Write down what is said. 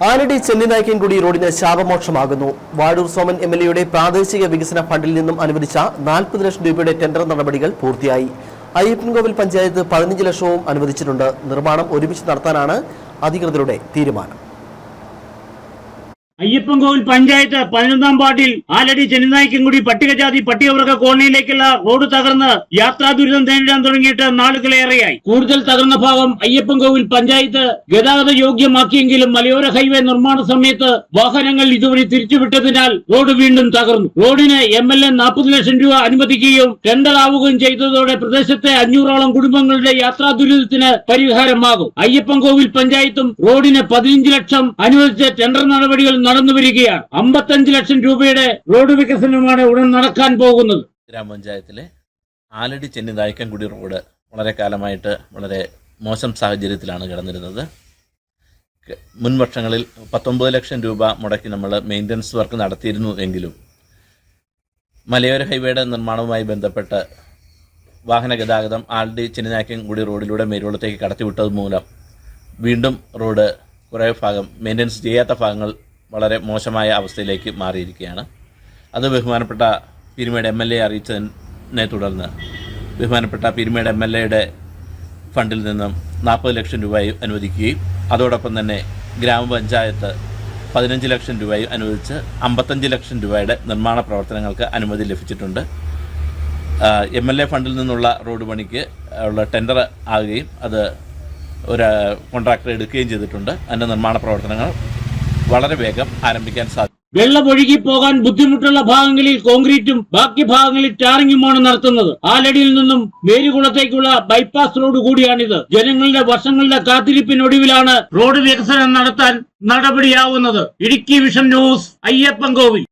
ആലടി ചെന്നിനായ്ക്കൻകുടി റോഡിന് ശാപമോക്ഷമാകുന്നു. വാഴൂർ സോമൻ എംഎൽഎയുടെ പ്രാദേശിക വികസന ഫണ്ടിൽ നിന്നും അനുവദിച്ച 40 ലക്ഷം രൂപയുടെ ടെൻഡർ നടപടികൾ പൂർത്തിയായി. അയ്യപ്പൻകോവിൽ പഞ്ചായത്ത് 15 ലക്ഷവും അനുവദിച്ചിട്ടുണ്ട്. നിർമ്മാണം ഒരുമിച്ച് നടത്താനാണ് അധികൃതരുടെ തീരുമാനം. അയ്യപ്പൻകോവിൽ പഞ്ചായത്ത് 11-ാം വാർഡിൽ ആലടി ചെന്നിനായ്ക്കൻകുടി പട്ടികജാതി പട്ടികവർഗ കോളനിയിലേക്കുള്ള റോഡ് തകർന്ന് യാത്രാ ദുരിതം നേരിടാൻ തുടങ്ങിയിട്ട് നാളുകളേറെയായി. കൂടുതൽ തകർന്ന ഭാഗം അയ്യപ്പൻകോവിൽ പഞ്ചായത്ത് ഗതാഗത യോഗ്യമാക്കിയെങ്കിലും മലയോര ഹൈവേ നിർമ്മാണ സമയത്ത് വാഹനങ്ങൾ ഇതുവഴി തിരിച്ചുവിട്ടതിനാൽ റോഡ് വീണ്ടും തകർന്നു. റോഡിന് എംഎൽഎ 40 ലക്ഷം രൂപ അനുവദിക്കുകയും ടെൻഡർ ആവുകയും ചെയ്തതോടെ പ്രദേശത്തെ 500ഓളം കുടുംബങ്ങളുടെ യാത്രാ ദുരിതത്തിന് പരിഹാരമാകും. അയ്യപ്പൻകോവിൽ പഞ്ചായത്തും റോഡിന് 15 ലക്ഷം അനുവദിച്ച ടെൻഡർ നടപടികൾ നടന്നുവരികയാണ്. 55 ലക്ഷം രൂപയുടെ റോഡ് വികസനമാണ് ഉടൻ നടക്കാൻ പോകുന്നത്. ഗ്രാമപഞ്ചായത്തിലെ ആലടി ചെന്നിനായ്ക്കൻകുടി റോഡ് വളരെ കാലമായിട്ട് വളരെ മോശം സാഹചര്യത്തിലാണ് കിടന്നിരുന്നത്. മുൻ വർഷങ്ങളിൽ 19 ലക്ഷം രൂപ മുടക്കി നമ്മൾ മെയിൻ്റനൻസ് വർക്ക് നടത്തിയിരുന്നു എങ്കിലും മലയോര ഹൈവേയുടെ നിർമ്മാണവുമായി ബന്ധപ്പെട്ട് വാഹന ഗതാഗതം ആലടി ചെന്നിനായ്ക്കൻകുടി റോഡിലൂടെ മേരുകുളത്തേക്ക് കടത്തിവിട്ടത് മൂലം വീണ്ടും റോഡ് കുറേ ഭാഗം മെയിൻ്റനൻസ് ചെയ്യാത്ത ഭാഗങ്ങൾ വളരെ മോശമായ അവസ്ഥയിലേക്ക് മാറിയിരിക്കുകയാണ്. അത് ബഹുമാനപ്പെട്ട പീരുമേട് എംഎൽഎ അറിയിച്ചതിനെ തുടർന്ന് ബഹുമാനപ്പെട്ട പീരുമേട് എംഎൽഎയുടെ ഫണ്ടിൽ നിന്നും 40 ലക്ഷം രൂപയും അനുവദിക്കുകയും അതോടൊപ്പം തന്നെ ഗ്രാമപഞ്ചായത്ത് 15 ലക്ഷം രൂപയും അനുവദിച്ച് 55 ലക്ഷം രൂപയുടെ നിർമ്മാണ പ്രവർത്തനങ്ങൾക്ക് അനുമതി ലഭിച്ചിട്ടുണ്ട്. എംഎൽഎ ഫണ്ടിൽ നിന്നുള്ള റോഡ് പണിക്ക് ഉള്ള ടെൻഡർ ആകുകയും അത് ഒരു കോൺട്രാക്ടർ എടുക്കുകയും ചെയ്തിട്ടുണ്ട്. അതിൻ്റെ നിർമ്മാണ പ്രവർത്തനങ്ങൾ വളരെ വേഗം ആരംഭിക്കാൻ സാധിക്കും. വെള്ളമൊഴുകി പോകാൻ ബുദ്ധിമുട്ടുള്ള ഭാഗങ്ങളിൽ കോൺക്രീറ്റും ബാക്കി ഭാഗങ്ങളിൽ ടാറിങ്ങുമാണ് നടത്തുന്നത്. ആലടിയിൽ നിന്നും മേരുകുളത്തേക്കുള്ള ബൈപ്പാസ് റോഡ് കൂടിയാണിത്. ജനങ്ങളുടെ വർഷങ്ങളുടെ കാത്തിരിപ്പിനൊടുവിലാണ് റോഡ് വികസനം നടത്താൻ നടപടിയാവുന്നത്. Idukki vision news, Ayyappancoil.